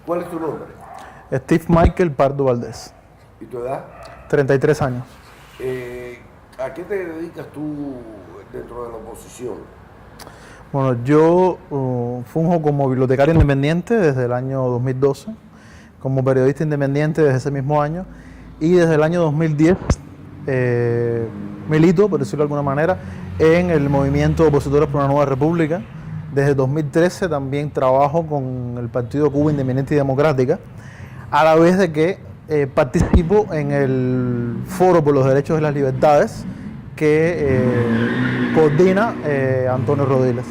¿Cuál es tu nombre? Steve Michael Pardo Valdés, ¿Y tu edad? 33 años. ¿A qué te dedicas tú dentro de la oposición? Bueno, yo funjo como bibliotecario independiente desde el año 2012, como periodista independiente desde ese mismo año, y desde el año 2010 milito, por decirlo de alguna manera, en el movimiento Opositores por una Nueva República. Desde 2013 también trabajo con el Partido Cuba Independiente y Democrática, a la vez de que participo en el Foro por los Derechos y las Libertades que coordina Antonio Rodiles.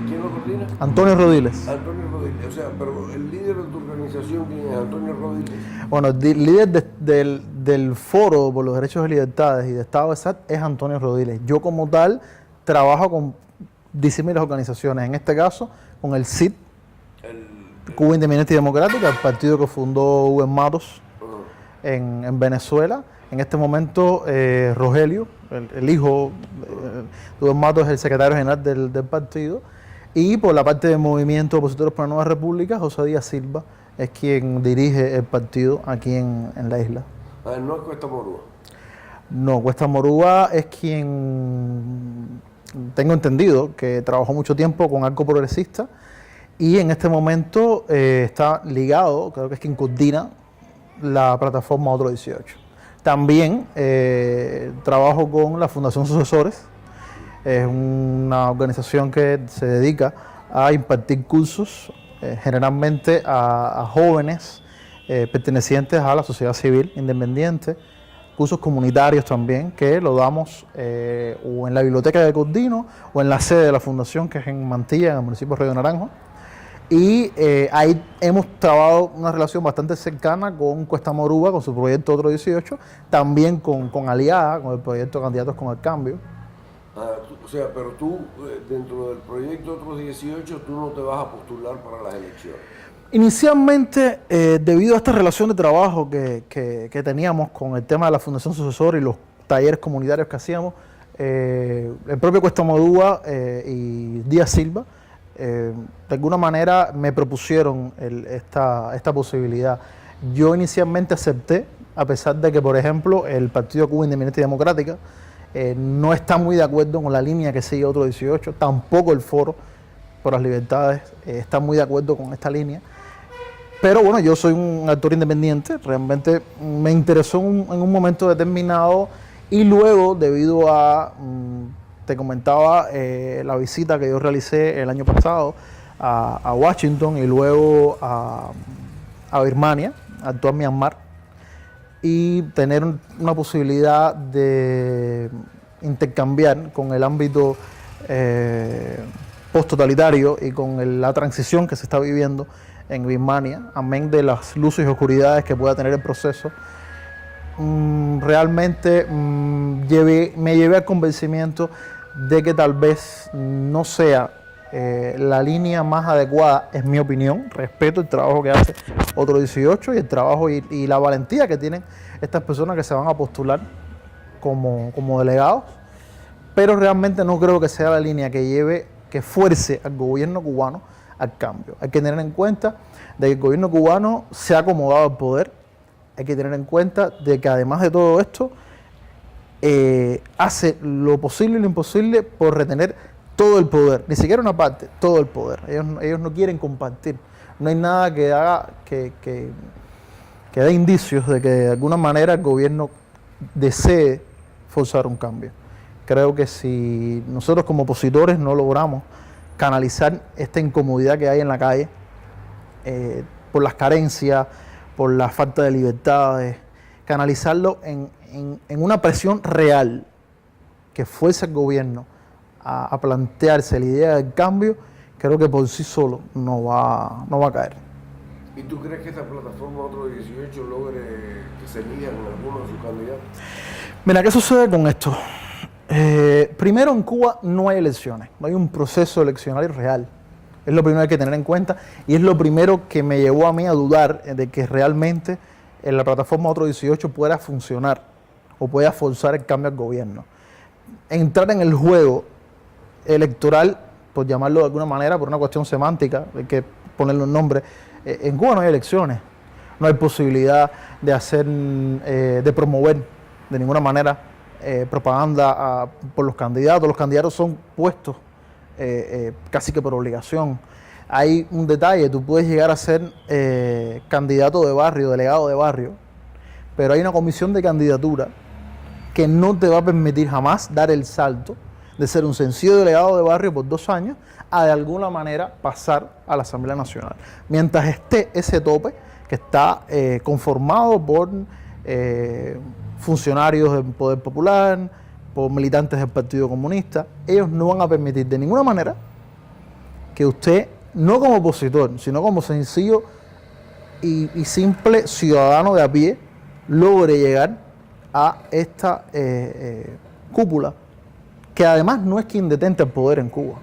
¿Quién lo coordina? Antonio Rodiles. Antonio Rodiles. O sea, pero el líder de tu organización, ¿quién es? Antonio Rodiles. Bueno, el líder del Foro por los Derechos y Libertades y de Estado de SAT es Antonio Rodiles. Yo como tal trabajo con disímiles organizaciones, en este caso con el CID, Cuba Independiente y Democrática, el partido que fundó Hugo Matos en Venezuela. En este momento Rogelio, el hijo de Hugo Matos, es el secretario general del partido. Y por la parte del movimiento Opositores por la Nueva República, José Díaz Silva es quien dirige el partido aquí en la isla. No es Cuesta Morúa. No, Cuesta Morúa es quien tengo entendido que trabajó mucho tiempo con Arco Progresista y en este momento está ligado, creo que es quien coordina la plataforma Otro 18. También trabajo con la Fundación Sucesores, es una organización que se dedica a impartir cursos generalmente a jóvenes pertenecientes a la sociedad civil independiente, cursos comunitarios también, que lo damos o en la biblioteca de Cordino o en la sede de la fundación, que es en Mantilla, en el municipio de Río Naranjo. Y ahí hemos trabajado una relación bastante cercana con Cuesta Morúa, con su proyecto Otro 18, también con Aliada, con el proyecto Candidatos con el Cambio. O sea, pero tú, dentro del proyecto Otros 18, tú no te vas a postular para las elecciones. Inicialmente, debido a esta relación de trabajo que teníamos con el tema de la Fundación Sucesor y los talleres comunitarios que hacíamos, el propio Cuesta Morúa y Díaz Silva, de alguna manera me propusieron esta posibilidad. Yo inicialmente acepté, a pesar de que, por ejemplo, el Partido Cuba Independiente y Democrática no está muy de acuerdo con la línea que sigue Otro 18, tampoco el Foro por las Libertades está muy de acuerdo con esta línea. Pero bueno, yo soy un actor independiente, realmente me interesó en un momento determinado y luego, debido a, te comentaba, la visita que yo realicé el año pasado a Washington y luego a Birmania, a actuar Myanmar, y tener una posibilidad de intercambiar con el ámbito post-totalitario y con la transición que se está viviendo en Birmania, amén de las luces y oscuridades que pueda tener el proceso, realmente me llevé al convencimiento de que tal vez no sea la línea más adecuada, es mi opinión. Respeto el trabajo que hace Otro 18 y el trabajo y la valentía que tienen estas personas que se van a postular como delegados, pero realmente no creo que sea la línea que fuerce al gobierno cubano al cambio. Hay que tener en cuenta de que el gobierno cubano se ha acomodado al poder, hay que tener en cuenta de que además de todo esto hace lo posible y lo imposible por retener todo el poder, ni siquiera una parte, todo el poder. Ellos no quieren compartir, no hay nada que haga que dé indicios de que de alguna manera el gobierno desee forzar un cambio. Creo que si nosotros como opositores no logramos canalizar esta incomodidad que hay en la calle por las carencias, por la falta de libertades, canalizarlo en una presión real que fuerce al gobierno a plantearse la idea del cambio, creo que por sí solo no va a caer. ¿Y tú crees que esta plataforma Otro 18 logre que se elijan algunos de sus candidatos? Mira, ¿qué sucede con esto? Primero, en Cuba no hay elecciones, no hay un proceso eleccionario real. Es lo primero que hay que tener en cuenta y es lo primero que me llevó a mí a dudar de que realmente en la plataforma Otro 18 pueda funcionar o pueda forzar el cambio al gobierno. Entrar en el juego electoral, por llamarlo de alguna manera, por una cuestión semántica, hay que ponerle un nombre, En Cuba no hay elecciones, no hay posibilidad de hacer, de promover de ninguna manera propaganda por los candidatos. Los candidatos son puestos casi que por obligación. Hay un detalle, tú puedes llegar a ser candidato de barrio, delegado de barrio, pero hay una comisión de candidatura que no te va a permitir jamás dar el salto de ser un sencillo delegado de barrio por 2 años a de alguna manera pasar a la Asamblea Nacional. Mientras esté ese tope que está conformado por funcionarios del Poder Popular, por militantes del Partido Comunista, ellos no van a permitir de ninguna manera que usted, no como opositor, sino como sencillo y simple ciudadano de a pie, logre llegar a esta cúpula, que además no es quien detente el poder en Cuba.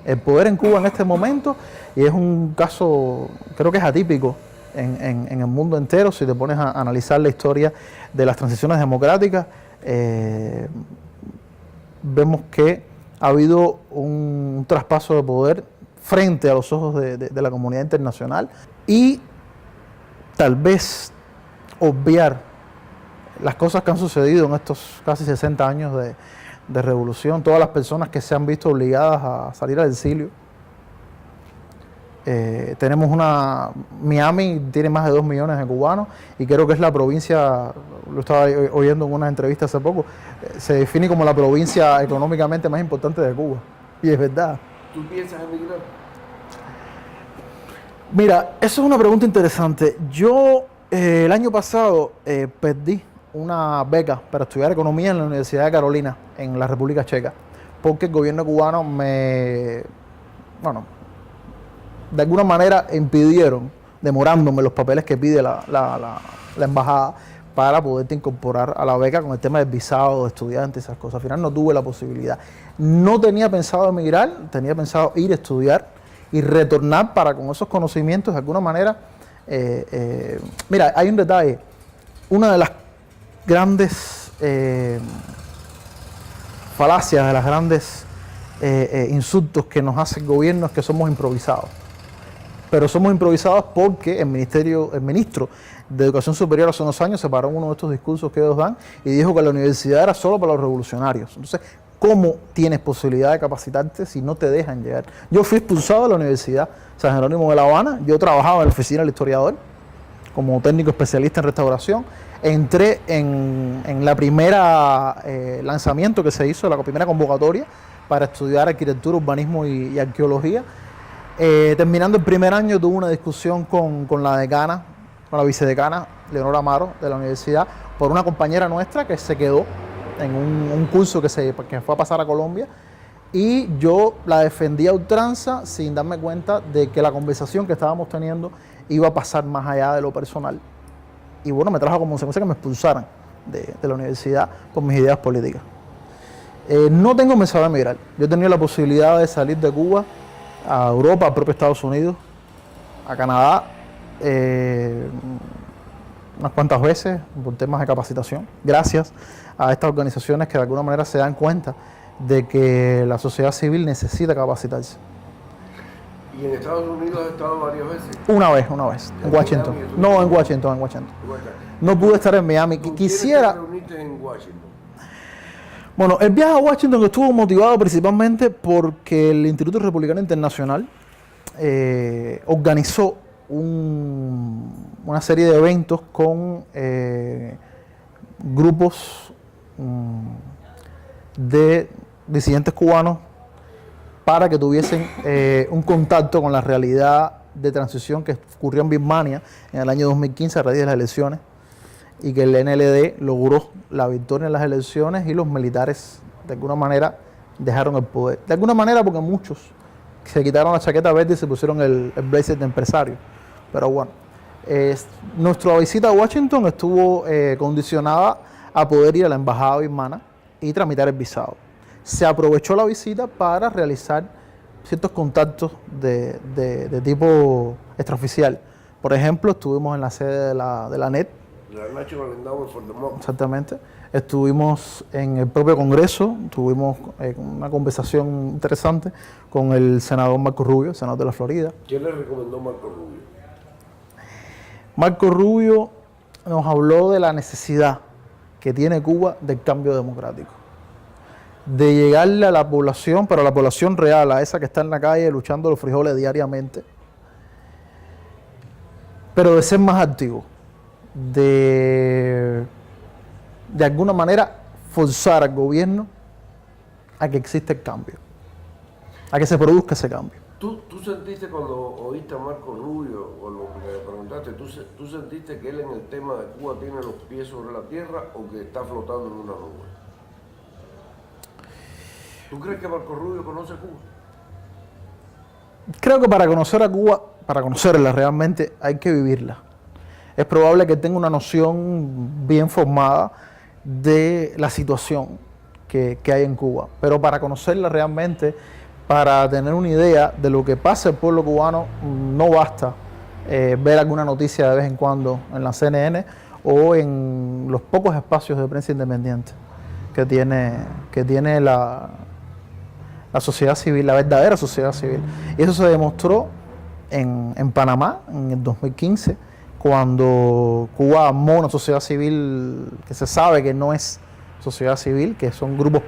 El poder en Cuba en este momento, y es un caso, creo que es atípico en el mundo entero, si te pones a analizar la historia de las transiciones democráticas, vemos que ha habido un traspaso de poder frente a los ojos de la comunidad internacional, y tal vez obviar las cosas que han sucedido en estos casi 60 años de revolución, todas las personas que se han visto obligadas a salir al exilio. Tenemos Miami tiene más de 2 millones de cubanos y creo que es la provincia, lo estaba oyendo en una entrevista hace poco, se define como la provincia económicamente más importante de Cuba, y es verdad. ¿Tú piensas emigrar? Mira, eso es una pregunta interesante. Yo el año pasado perdí una beca para estudiar economía en la Universidad de Carolina, en la República Checa, porque el gobierno cubano de alguna manera impidieron, demorándome los papeles que pide la embajada para poderte incorporar a la beca con el tema del visado de estudiante y esas cosas. Al final no tuve la posibilidad. No tenía pensado emigrar, tenía pensado ir a estudiar y retornar para con esos conocimientos de alguna manera. Mira, hay un detalle. Una de las grandes falacias, de las grandes insultos que nos hace el gobierno es que somos improvisados. Pero somos improvisados porque el ministro de Educación Superior hace unos años se paró en uno de estos discursos que ellos dan y dijo que la universidad era solo para los revolucionarios. Entonces, ¿cómo tienes posibilidad de capacitarte si no te dejan llegar? Yo fui expulsado de la Universidad San Jerónimo de La Habana, yo trabajaba en la oficina del historiador como técnico especialista en restauración, entré en la primera lanzamiento que se hizo, la primera convocatoria para estudiar arquitectura, urbanismo y arqueología. Terminando el primer año tuve una discusión con la decana, con la vicedecana Leonora Amaro de la universidad, por una compañera nuestra que se quedó en un curso que fue a pasar a Colombia, y yo la defendí a ultranza sin darme cuenta de que la conversación que estábamos teniendo iba a pasar más allá de lo personal. Y bueno, me trajo como consecuencia que me expulsaran de la universidad por mis ideas políticas. No tengo pensado emigrar. Yo he tenido la posibilidad de salir de Cuba a Europa, al propio Estados Unidos, a Canadá, unas cuantas veces por temas de capacitación, gracias a estas organizaciones que de alguna manera se dan cuenta de que la sociedad civil necesita capacitarse. ¿Y en Estados Unidos has estado varias veces? Una vez, en Washington. No, en Washington. No pude estar en Miami. Quisiera... ¿Con quiénes te reuniste en Washington? Bueno, el viaje a Washington estuvo motivado principalmente porque el Instituto Republicano Internacional organizó una serie de eventos con grupos de disidentes cubanos para que tuviesen un contacto con la realidad de transición que ocurrió en Birmania en el año 2015 a raíz de las elecciones, y que el NLD logró la victoria en las elecciones y los militares de alguna manera dejaron el poder. De alguna manera porque muchos se quitaron la chaqueta verde y se pusieron el blazer de empresario. Pero bueno, nuestra visita a Washington estuvo condicionada a poder ir a la embajada birmana y tramitar el visado. Se aprovechó la visita para realizar ciertos contactos de tipo extraoficial. Por ejemplo, estuvimos en la sede de la NED. La National Endowment for Democracy. Exactamente. Estuvimos en el propio Congreso, tuvimos una conversación interesante con el senador Marco Rubio, senador de la Florida. ¿Quién le recomendó Marco Rubio? Marco Rubio nos habló de la necesidad que tiene Cuba del cambio democrático, de llegarle a la población, pero a la población real, a esa que está en la calle luchando los frijoles diariamente, pero de ser más activo, de alguna manera forzar al gobierno a que exista el cambio, a que se produzca ese cambio. ¿Tú sentiste cuando oíste a Marco Rubio, o lo que le preguntaste, tú sentiste que él en el tema de Cuba tiene los pies sobre la tierra o que está flotando en una nube? ¿Tú crees que Marco Rubio conoce Cuba? Creo que para conocer a Cuba, para conocerla realmente, hay que vivirla. Es probable que tenga una noción bien formada de la situación que hay en Cuba, pero para conocerla realmente, para tener una idea de lo que pasa el pueblo cubano, no basta ver alguna noticia de vez en cuando en la CNN o en los pocos espacios de prensa independiente que tiene la sociedad civil, la verdadera sociedad civil. Y eso se demostró en Panamá en el 2015, cuando Cuba armó una sociedad civil que se sabe que no es sociedad civil, que son grupos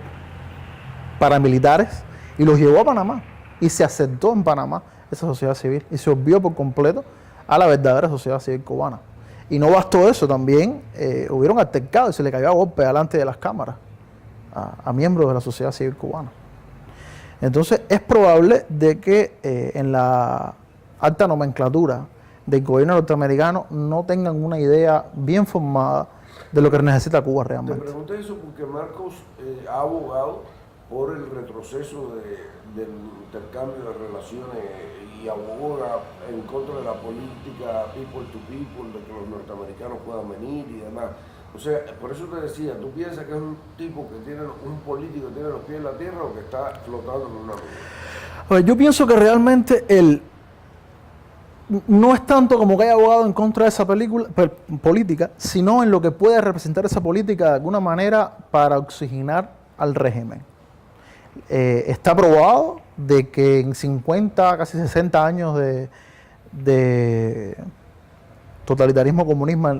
paramilitares, y los llevó a Panamá y se aceptó en Panamá esa sociedad civil y se olvidó por completo a la verdadera sociedad civil cubana. Y no bastó eso, también hubieron altercados y se le cayó a golpe delante de las cámaras a miembros de la sociedad civil cubana. Entonces es probable de que en la alta nomenclatura del gobierno norteamericano no tengan una idea bien formada de lo que necesita Cuba realmente. Te pregunté eso porque Marcos ha abogado por el retroceso del intercambio de relaciones y aboga en contra de la política people to people, de que los norteamericanos puedan venir y demás. O sea, por eso te decía, ¿tú piensas que es un tipo que tiene, un político que tiene los pies en la tierra o que está flotando en una nube? Yo pienso que realmente él no es tanto como que haya abogado en contra de esa política, sino en lo que puede representar esa política de alguna manera para oxigenar al régimen. Está probado de que en 50, casi 60 años de totalitarismo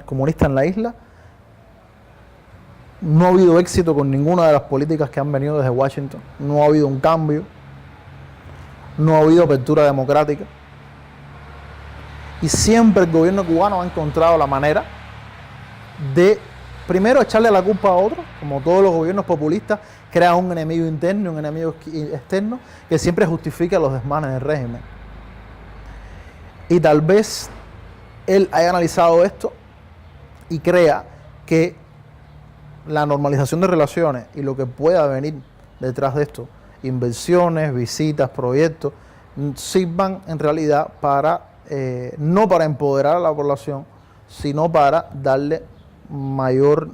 comunista en la isla, no ha habido éxito con ninguna de las políticas que han venido desde Washington. No ha habido un cambio, no ha habido apertura democrática. Y siempre el gobierno cubano ha encontrado la manera de, primero, echarle la culpa a otros, como todos los gobiernos populistas, crea un enemigo interno y un enemigo externo que siempre justifica los desmanes del régimen. Y tal vez él haya analizado esto y crea que la normalización de relaciones y lo que pueda venir detrás de esto, inversiones, visitas, proyectos, sirvan en realidad para, no para empoderar a la población, sino para darle mayor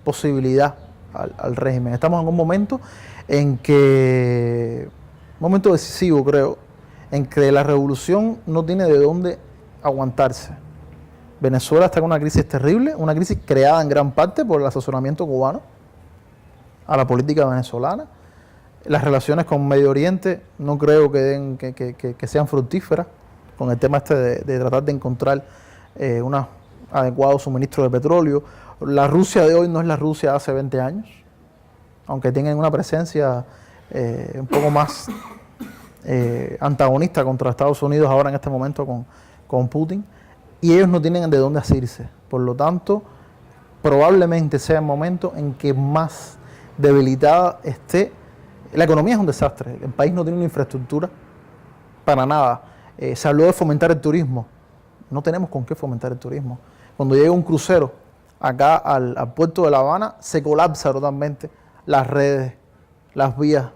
posibilidad al régimen. Estamos en un momento en que, un momento decisivo creo, en que la revolución no tiene de dónde aguantarse. Venezuela está en una crisis terrible, una crisis creada en gran parte por el asesoramiento cubano a la política venezolana. Las relaciones con Medio Oriente no creo que sean fructíferas con el tema este de tratar de encontrar un adecuado suministro de petróleo. La Rusia de hoy no es la Rusia de hace 20 años, aunque tengan una presencia un poco más antagonista contra Estados Unidos ahora en este momento con Putin, y ellos no tienen de dónde asirse. Por lo tanto, probablemente sea el momento en que más debilitada esté. La economía es un desastre, el país no tiene una infraestructura para nada. Se habló de fomentar el turismo, no tenemos con qué fomentar el turismo. Cuando llega un crucero acá al puerto de La Habana, se colapsa totalmente las redes, las vías,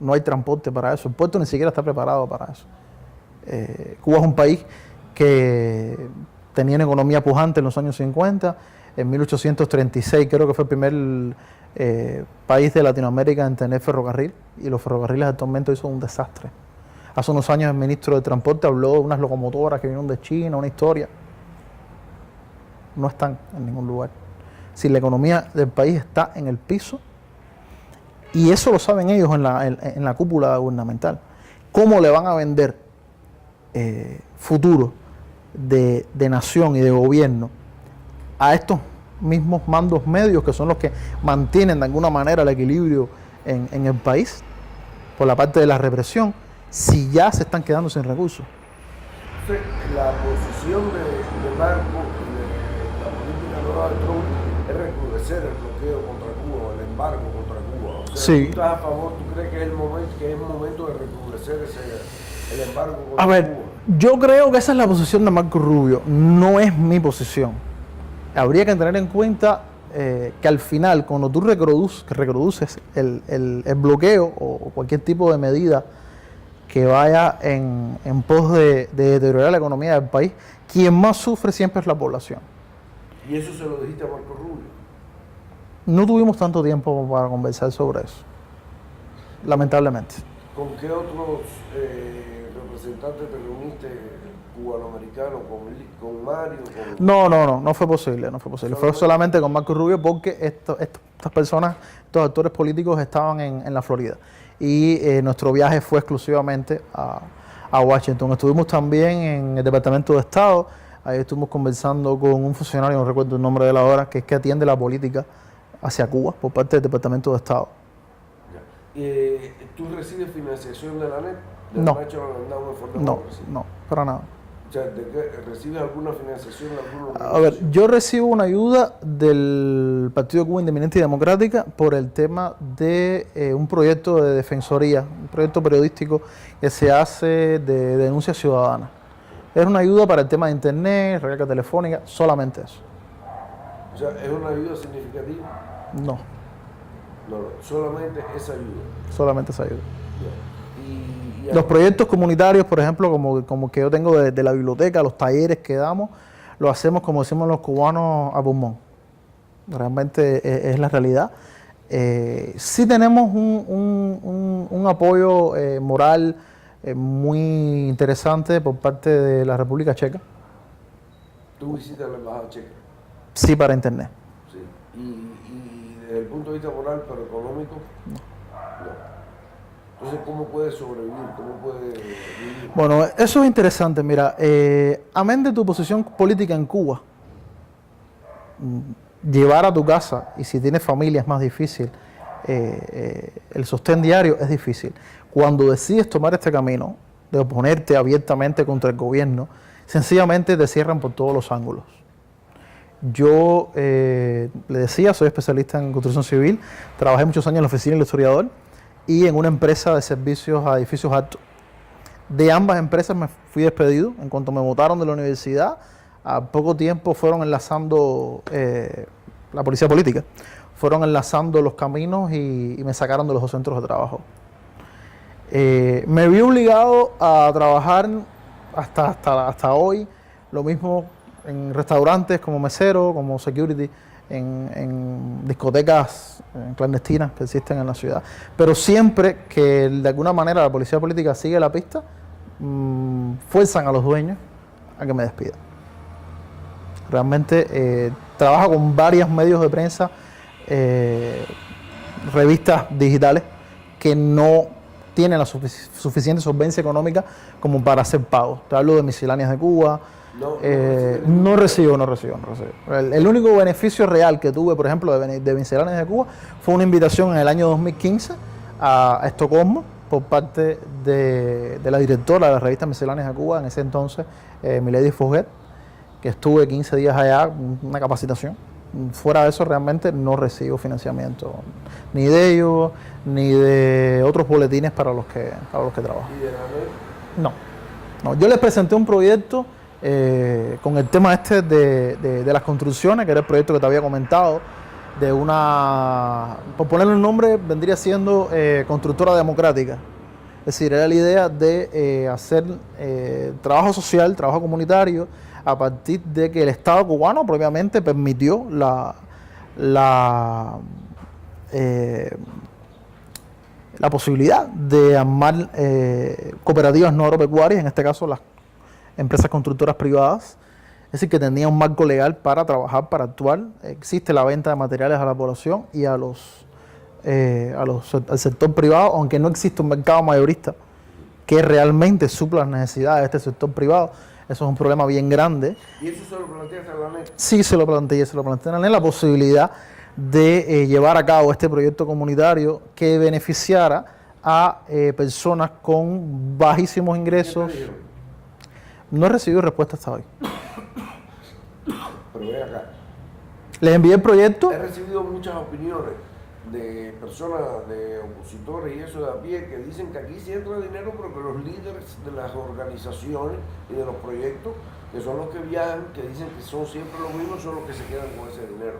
no hay transporte para eso, el puerto ni siquiera está preparado para eso. Cuba es un país que tenía una economía pujante en los años 50, en 1836 creo que fue el primer país de Latinoamérica en tener ferrocarril, y los ferrocarriles actualmente hoy son un desastre. Hace unos años el ministro de Transporte habló de unas locomotoras que vinieron de China, una historia. No están en ningún lugar. Si la economía del país está en el piso, y eso lo saben ellos en la cúpula gubernamental, ¿cómo le van a vender futuro de nación y de gobierno a estos mismos mandos medios que son los que mantienen de alguna manera el equilibrio en el país por la parte de la represión, si ya se están quedando sin recursos. La posición de Marco y de la política nueva de Trump es recrudecer el bloqueo contra Cuba, el embargo contra Cuba. O sea, Sí. ¿tú estás a favor? ¿Tú crees que es el momento de recrudecer el embargo contra A ver, Cuba? yo creo que esa es la posición de Marco Rubio, no es mi posición. Habría que tener en cuenta que al final, cuando tú reproduces el bloqueo o cualquier tipo de medida que vaya en pos de deteriorar la economía del país, quien más sufre siempre es la población. ¿Y eso se lo dijiste a Marco Rubio? No tuvimos tanto tiempo para conversar sobre eso, lamentablemente. ¿Con qué otros representantes te reuniste cubanoamericanos? ¿Con Mario? No fue posible, no fue posible. Fue solamente con Marco Rubio porque estas personas, estos actores políticos estaban en la Florida. Y nuestro viaje fue exclusivamente a Washington. Estuvimos también en el Departamento de Estado. Ahí estuvimos conversando con un funcionario, no recuerdo el nombre de la hora, que es que atiende la política hacia Cuba por parte del Departamento de Estado. ¿Tú recibes financiación de la NET? No. No, para nada. O sea, ¿recibes alguna financiación de alguna organización? A ver, yo recibo una ayuda del Partido de Cuba Independiente y Democrática por el tema de un proyecto de defensoría, un proyecto periodístico que se hace de denuncia ciudadana. Es una ayuda para el tema de internet, recarga telefónica, solamente eso. O sea, ¿es una ayuda significativa? No, solamente esa ayuda. solamente esa ayuda. Y Los proyectos comunitarios, por ejemplo, como que yo tengo de la biblioteca, los talleres que damos, lo hacemos, como decimos los cubanos, a pulmón. Realmente es la realidad. Sí tenemos un apoyo moral muy interesante por parte de la República Checa. ¿Tú visitas la embajada checa? Sí, para internet. Sí. ¿Y desde el punto de vista moral, pero económico? No. Entonces, ¿cómo puedes sobrevivir? ¿Cómo puedes vivir? Bueno, eso es interesante. Mira, amén de tu posición política en Cuba, llevar a tu casa, y si tienes familia es más difícil, el sostén diario es difícil. Cuando decides tomar este camino de oponerte abiertamente contra el gobierno, sencillamente te cierran por todos los ángulos. Yo le decía, soy especialista en construcción civil, trabajé muchos años en la oficina del historiador y en una empresa de servicios a edificios altos. De ambas empresas me fui despedido. En cuanto me botaron de la universidad, a poco tiempo fueron enlazando la policía política, fueron enlazando los caminos y me sacaron de los dos centros de trabajo. Me vi obligado a trabajar hasta hoy, lo mismo en restaurantes como mesero, como security, en discotecas clandestinas que existen en la ciudad. Pero siempre que de alguna manera la policía política sigue la pista, fuerzan a los dueños a que me despidan. Realmente trabajo con varios medios de prensa, revistas digitales que no tienen la suficiente solvencia económica como para hacer pagos. Te hablo de Misceláneas de Cuba. No recibo. El único beneficio real que tuve, por ejemplo, de Misceláneas de Cuba fue una invitación en el año 2015 a Estocolmo por parte de la directora de la revista Misceláneas de Cuba, en ese entonces, Milady Fouget, que estuve 15 días allá, una capacitación. Fuera de eso, realmente no recibo financiamiento, ni de ellos, ni de otros boletines para los que trabajo. ¿Y de la NET? No. Yo les presenté un proyecto con el tema de las construcciones, que era el proyecto que te había comentado, de una, por ponerle un nombre, vendría siendo constructora democrática. Es decir, era la idea de hacer trabajo social, trabajo comunitario, a partir de que el Estado cubano propiamente permitió la posibilidad de armar cooperativas no agropecuarias, en este caso las empresas constructoras privadas, es decir, que tenía un marco legal para trabajar, para actuar. Existe la venta de materiales a la población y al sector privado, aunque no existe un mercado mayorista que realmente supla las necesidades de este sector privado. Eso es un problema bien grande. ¿Y eso se lo planteaste a la NET? Sí, se lo planteé a la NET, la posibilidad de llevar a cabo este proyecto comunitario que beneficiara a personas con bajísimos ingresos. ¿Qué te dijeron? No he recibido respuesta hasta hoy. Pero ven acá. Les envié el proyecto. He recibido muchas opiniones de personas, de opositores y eso de a pie, que dicen que aquí sí entra dinero, pero que los líderes de las organizaciones y de los proyectos, que son los que viajan, que dicen que son siempre los mismos, son los que se quedan con ese dinero.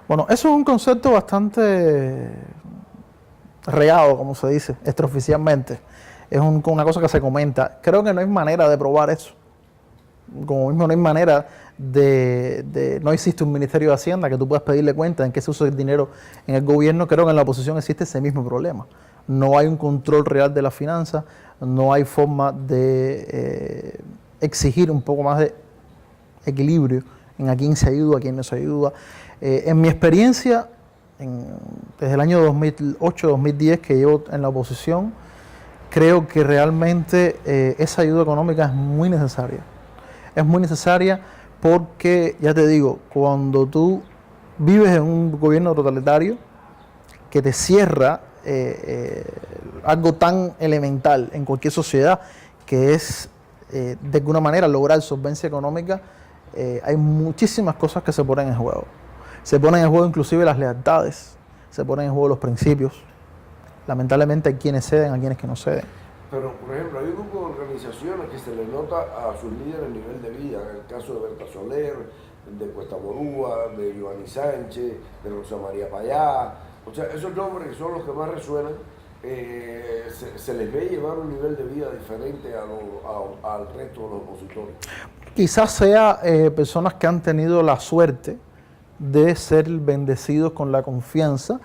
Bueno, eso es un concepto bastante regado, como se dice, extraoficialmente. Es una cosa que se comenta. Creo que no hay manera de probar eso. Como mismo no hay manera no existe un Ministerio de Hacienda que tú puedas pedirle cuenta en qué se usa el dinero en el gobierno. Creo que en la oposición existe ese mismo problema. No hay un control real de las finanzas, no hay forma de exigir un poco más de equilibrio en a quién se ayuda, a quién no se ayuda. En mi experiencia, desde el año 2008-2010 que llevo en la oposición, creo que realmente esa ayuda económica es muy necesaria. Es muy necesaria porque, ya te digo, cuando tú vives en un gobierno totalitario que te cierra algo tan elemental en cualquier sociedad, que es de alguna manera lograr solvencia económica, hay muchísimas cosas que se ponen en juego. Se ponen en juego inclusive las lealtades, se ponen en juego los principios. Lamentablemente hay quienes ceden, hay quienes que no ceden. Pero, por ejemplo, hay un grupo de organizaciones que se le nota a sus líderes el nivel de vida, en el caso de Berta Soler, de Cuesta Morúa, de Giovanni Sánchez, de Rosa María Payá. O sea, esos nombres que son los que más resuenan, se les ve llevar un nivel de vida diferente al resto de los opositores. Quizás sea personas que han tenido la suerte de ser bendecidos con la confianza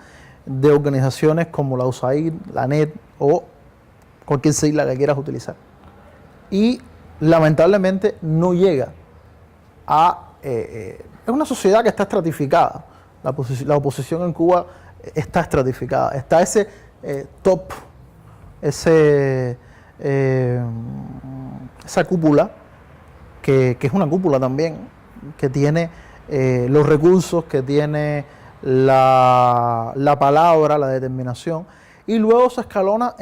de organizaciones como la USAID, la NET o cualquier sigla que quieras utilizar. Y lamentablemente no llega a... es una sociedad que está estratificada. La oposición en Cuba está estratificada. Está ese top, esa cúpula, que es una cúpula también, que tiene los recursos, que tiene la palabra, la determinación, y luego se escalona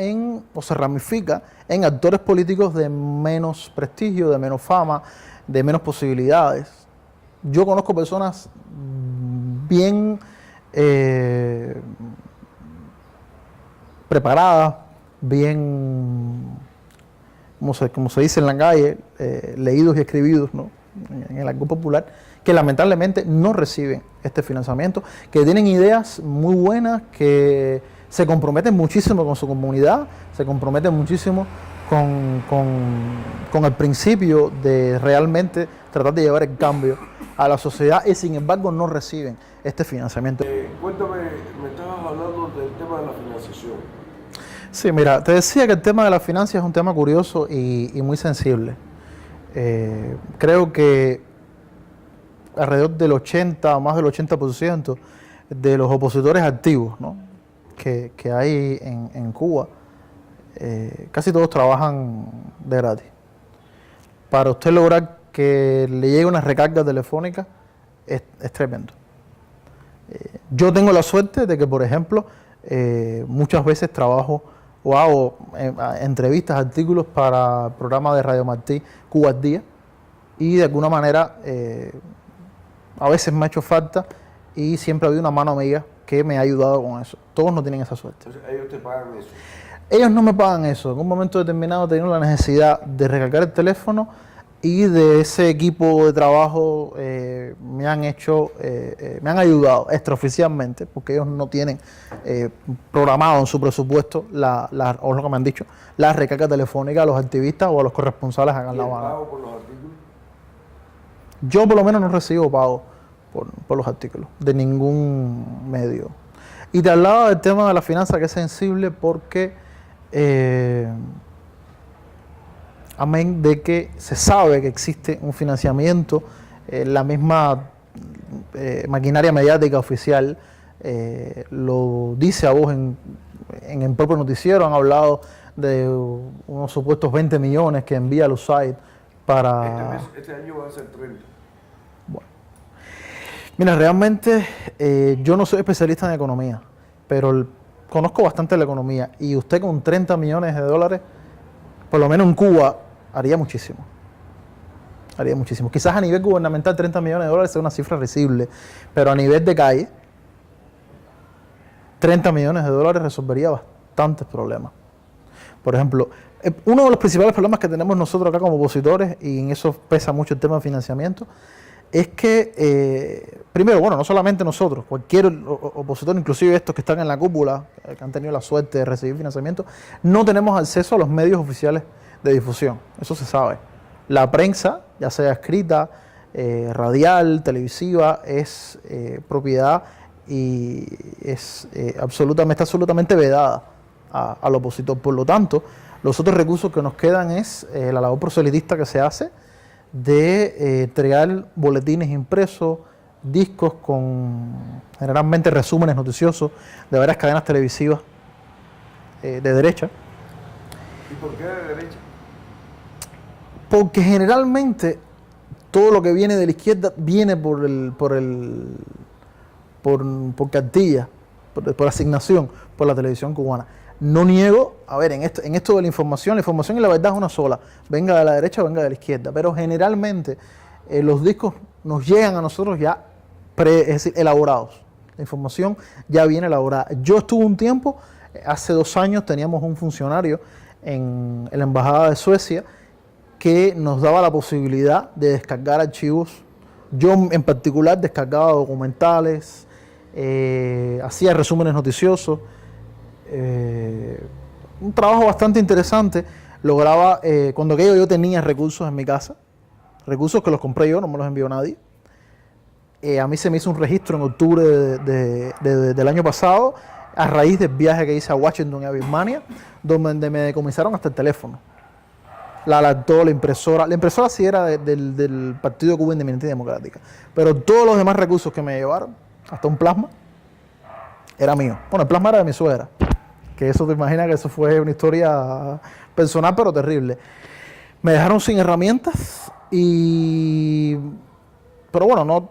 o se ramifica en actores políticos de menos prestigio, de menos fama, de menos posibilidades. Yo conozco personas bien preparadas, bien, como se dice en la calle, leídos y escribidos, ¿no?, en el argot popular, que lamentablemente no reciben este financiamiento, que tienen ideas muy buenas, que se comprometen muchísimo con su comunidad, se comprometen muchísimo con el principio de realmente tratar de llevar el cambio a la sociedad y sin embargo no reciben este financiamiento. Cuéntame, me estabas hablando del tema de la financiación. Sí, mira, te decía que el tema de la finanzas es un tema curioso y muy sensible. Creo que alrededor del 80 o más del 80% de los opositores activos, ¿no?, que hay en Cuba, casi todos trabajan de gratis. Para usted lograr que le llegue una recarga telefónica es tremendo. Yo tengo la suerte de que, por ejemplo, muchas veces trabajo o hago entrevistas, artículos para el programa de Radio Martí Cuba al Día, y de alguna manera a veces me ha hecho falta y siempre ha habido una mano amiga que me ha ayudado con eso. Todos no tienen esa suerte. Entonces, ellos te pagan eso. Ellos no me pagan eso. En un momento determinado he tenido la necesidad de recargar el teléfono y de ese equipo de trabajo me han ayudado extraoficialmente, porque ellos no tienen programado en su presupuesto, o lo que me han dicho, la recarga telefónica a los activistas o a los corresponsales acá en La Habana. ¿Pago por los artículos? Yo por lo menos no recibo pago por los artículos de ningún medio. Y te hablaba del tema de la finanza, que es sensible porque amén de que se sabe que existe un financiamiento, la misma maquinaria mediática oficial lo dice a voz en el propio noticiero. Han hablado de unos supuestos 20 millones que envía el USAID para... Este año va a ser 30. Bueno. Mira, realmente yo no soy especialista en economía, pero conozco bastante la economía y usted con 30 millones de dólares, por lo menos en Cuba, haría muchísimo. Haría muchísimo. Quizás a nivel gubernamental 30 millones de dólares es una cifra risible, pero a nivel de calle, 30 millones de dólares resolvería bastantes problemas. Por ejemplo, uno de los principales problemas que tenemos nosotros acá como opositores, y en eso pesa mucho el tema de financiamiento, es que, primero, bueno, no solamente nosotros, cualquier opositor, inclusive estos que están en la cúpula, que han tenido la suerte de recibir financiamiento, no tenemos acceso a los medios oficiales de difusión. Eso se sabe. La prensa, ya sea escrita, radial, televisiva, es propiedad y está absolutamente vedada al opositor. Por lo tanto, los otros recursos que nos quedan es la labor proselitista que se hace de entregar boletines impresos, discos con generalmente resúmenes noticiosos de varias cadenas televisivas de derecha. ¿Y por qué de derecha? Porque generalmente todo lo que viene de la izquierda viene por cartilla, por asignación, por la televisión cubana. No niego, a ver, en esto de la información y la verdad es una sola, venga de la derecha o venga de la izquierda, pero generalmente los discos nos llegan a nosotros ya es decir, elaborados. La información ya viene elaborada. Yo estuve un tiempo, hace 2 años teníamos un funcionario en la Embajada de Suecia que nos daba la posibilidad de descargar archivos. Yo en particular descargaba documentales, hacía resúmenes noticiosos, un trabajo bastante interesante. Lograba, cuando aquello yo tenía recursos en mi casa, recursos que los compré yo, no me los envió nadie. A mí se me hizo un registro en octubre del año pasado, a raíz del viaje que hice a Washington y a Birmania, donde me decomisaron hasta el teléfono, la laptop, la impresora. La impresora sí era del Partido de Cuba Independiente y Democrática, pero todos los demás recursos que me llevaron, hasta un plasma, era mío. Bueno, el plasma era de mi suegra, que eso te imaginas que eso fue una historia personal pero terrible. Me dejaron sin herramientas pero bueno, no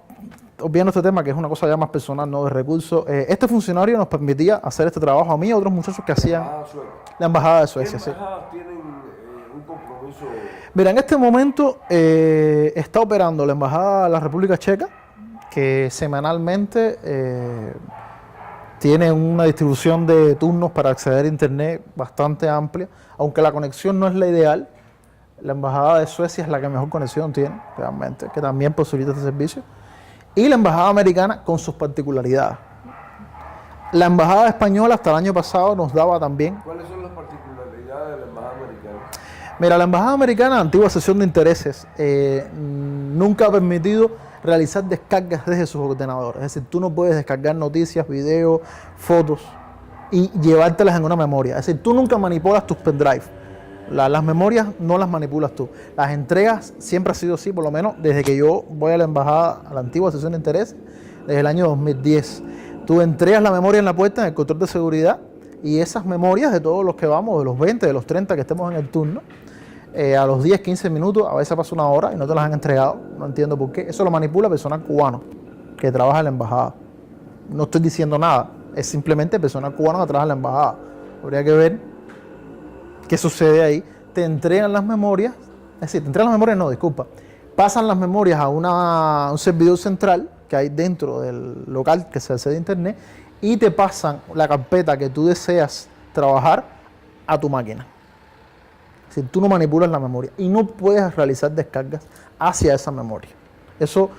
obviando este tema que es una cosa ya más personal, no de recursos. Este funcionario nos permitía hacer este trabajo a mí y a otros muchachos que hacían la Embajada de Suecia. ¿Qué embajadas tienen un compromiso? Mira, en este momento está operando la Embajada de la República Checa, que semanalmente tiene una distribución de turnos para acceder a internet bastante amplia, aunque la conexión no es la ideal. La Embajada de Suecia es la que mejor conexión tiene, realmente, que también posibilita este servicio. Y la Embajada Americana con sus particularidades. La Embajada Española hasta el año pasado nos daba también... ¿Cuáles son las particularidades de la Embajada Americana? Mira, la Embajada Americana, antigua sesión de intereses, nunca ha permitido realizar descargas desde sus ordenadores. Es decir, tú no puedes descargar noticias, videos, fotos y llevártelas en una memoria. Es decir, tú nunca manipulas tus pendrive. Las memorias no las manipulas tú. Las entregas siempre ha sido así, por lo menos desde que yo voy a la embajada, a la antigua sesión de interés, desde el año 2010. Tú entregas la memoria en la puerta, en el control de seguridad, y esas memorias de todos los que vamos, de los 20, de los 30 que estemos en el turno, a los 10, 15 minutos, a veces pasa 1 hora y no te las han entregado. No entiendo por qué. Eso lo manipula personal cubano que trabaja en la embajada. No estoy diciendo nada, es simplemente personal cubano que trabaja en la embajada. Habría que ver ¿qué sucede ahí? Te entregan las memorias, es decir, te entregan las memorias, no, disculpa, pasan las memorias a un servidor central que hay dentro del local que se accede a internet y te pasan la carpeta que tú deseas trabajar a tu máquina. Es decir, tú no manipulas la memoria y no puedes realizar descargas hacia esa memoria. Eso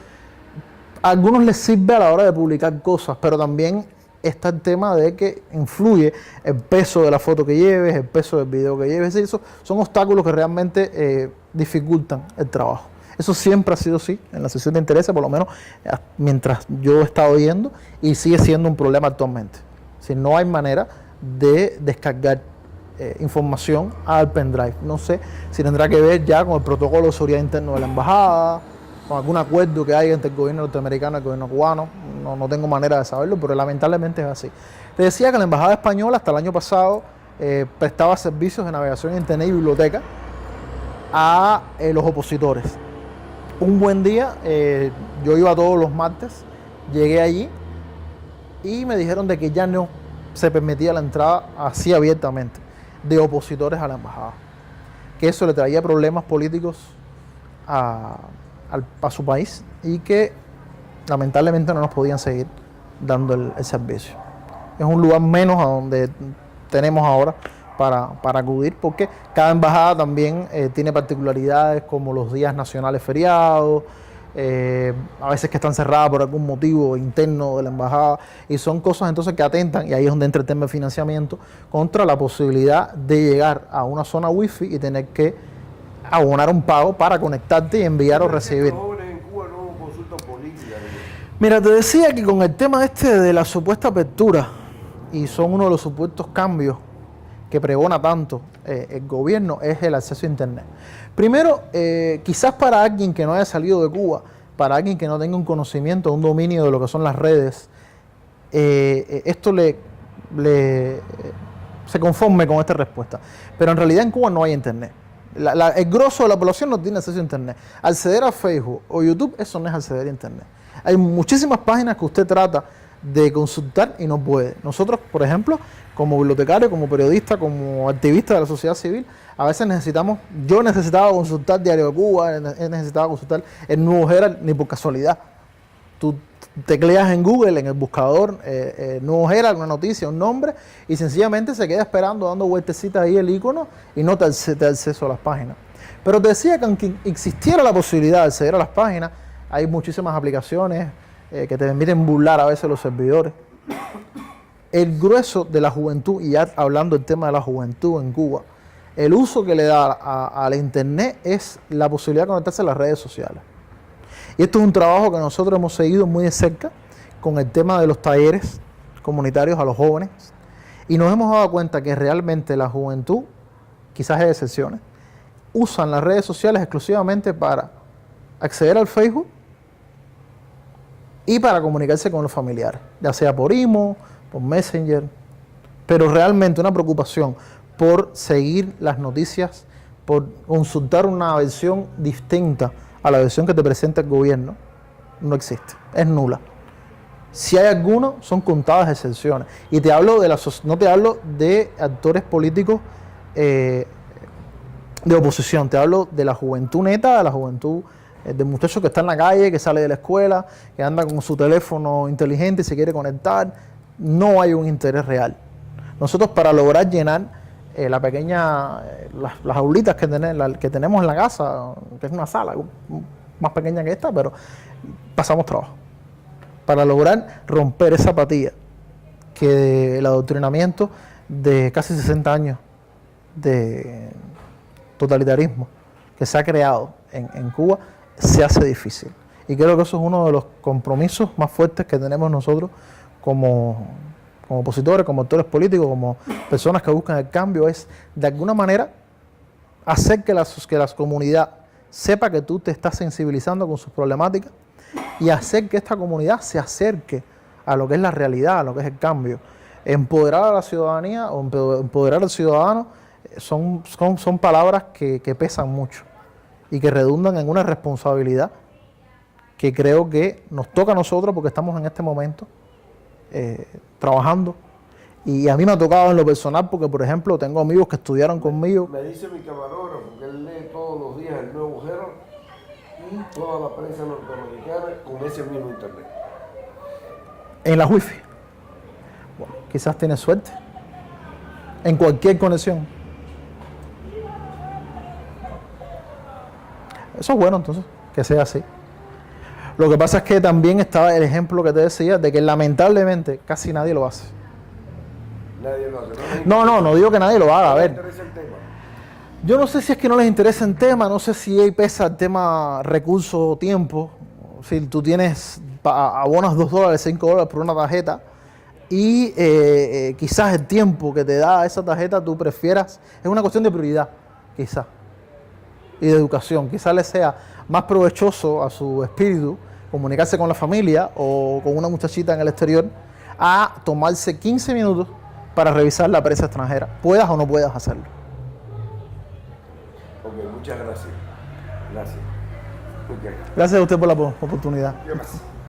a algunos les sirve a la hora de publicar cosas, pero también está el tema de que influye el peso de la foto que lleves, el peso del video que lleves. Es decir, eso son obstáculos que realmente dificultan el trabajo. Eso siempre ha sido así en la sesión de intereses, por lo menos mientras yo he estado yendo, y sigue siendo un problema actualmente. Si no hay manera de descargar información al pendrive. No sé si tendrá que ver ya con el protocolo de seguridad interno de la embajada, con algún acuerdo que hay entre el gobierno norteamericano y el gobierno cubano. No tengo manera de saberlo, pero lamentablemente es así. Te decía que la Embajada Española hasta el año pasado prestaba servicios de navegación en internet y biblioteca a los opositores. Un buen día, yo iba todos los martes, llegué allí y me dijeron de que ya no se permitía la entrada así abiertamente de opositores a la embajada, que eso le traía problemas políticos a su país y que lamentablemente no nos podían seguir dando el servicio. Es un lugar menos a donde tenemos ahora para acudir, porque cada embajada también tiene particularidades como los días nacionales feriados, a veces que están cerradas por algún motivo interno de la embajada, y son cosas entonces que atentan, y ahí es donde entra el tema de financiamiento, contra la posibilidad de llegar a una zona wifi y tener que abonar un pago para conectarte y enviar o recibir. Mira, te decía que con el tema de la supuesta apertura, y son uno de los supuestos cambios que pregona tanto el gobierno, es el acceso a internet. Primero, quizás para alguien que no haya salido de Cuba, para alguien que no tenga un conocimiento, un dominio de lo que son las redes, esto se conforme con esta respuesta. Pero en realidad en Cuba no hay internet. El grosso de la población no tiene acceso a internet. Acceder a Facebook o YouTube, eso no es acceder a internet. Hay muchísimas páginas que usted trata de consultar y no puede. Nosotros, por ejemplo, como bibliotecario, como periodista, como activista de la sociedad civil, a veces yo necesitaba consultar Diario de Cuba, he necesitado consultar el Nuevo Herald, ni por casualidad. Tú tecleas en Google, en el buscador, Nuevo Herald, una noticia, un nombre, y sencillamente se queda esperando, dando vueltecitas ahí el icono y no te da acceso a las páginas. Pero te decía que aunque existiera la posibilidad de acceder a las páginas, hay muchísimas aplicaciones que te permiten burlar a veces los servidores. El grueso de la juventud, y ya hablando del tema de la juventud en Cuba, el uso que le da a la internet es la posibilidad de conectarse a las redes sociales. Y esto es un trabajo que nosotros hemos seguido muy de cerca con el tema de los talleres comunitarios a los jóvenes, y nos hemos dado cuenta que realmente la juventud, quizás hay excepciones, usan las redes sociales exclusivamente para acceder al Facebook y para comunicarse con los familiares, ya sea por email, por Messenger, pero realmente una preocupación por seguir las noticias, por consultar una versión distinta a la versión que te presenta el gobierno, no existe, es nula. Si hay alguno, son contadas excepciones. Y te hablo no te hablo de actores políticos de oposición, te hablo de la juventud neta, de la juventud de muchacho que está en la calle, que sale de la escuela, que anda con su teléfono inteligente y se quiere conectar. No hay un interés real. Nosotros, para lograr llenar las aulitas que tenemos en la casa, que es una sala más pequeña que esta, pero pasamos trabajo para lograr romper esa apatía que el adoctrinamiento de casi 60 años de totalitarismo que se ha creado en Cuba se hace difícil. Y creo que eso es uno de los compromisos más fuertes que tenemos nosotros como opositores, como actores políticos, como personas que buscan el cambio, es de alguna manera hacer que la comunidad sepa que tú te estás sensibilizando con sus problemáticas y hacer que esta comunidad se acerque a lo que es la realidad, a lo que es el cambio. Empoderar a la ciudadanía o empoderar al ciudadano son palabras que pesan mucho y que redundan en una responsabilidad que creo que nos toca a nosotros porque estamos en este momento trabajando. Y a mí me ha tocado en lo personal porque, por ejemplo, tengo amigos que estudiaron conmigo. Me dice mi camarógrafo que él lee todos los días el Nuevo Herald y toda la prensa norteamericana con ese mismo internet. En la wifi. Bueno, quizás tiene suerte. En cualquier conexión. Eso es bueno entonces, que sea así. Lo que pasa es que también estaba el ejemplo que te decía de que lamentablemente casi nadie lo hace. Nadie lo hace. No digo que nadie lo haga. A ver, ¿No les interesa el tema? yo no sé si es que no les interesa el tema, no sé si ahí pesa el tema recurso o tiempo. Si tú tienes abonas $2, $5 por una tarjeta y quizás el tiempo que te da esa tarjeta tú prefieras, es una cuestión de prioridad, quizás, y de educación. Quizás le sea más provechoso a su espíritu comunicarse con la familia o con una muchachita en el exterior a tomarse 15 minutos para revisar la prensa extranjera, puedas o no puedas hacerlo. Ok, muchas gracias. Gracias. Okay. Gracias a usted por la oportunidad. Gracias.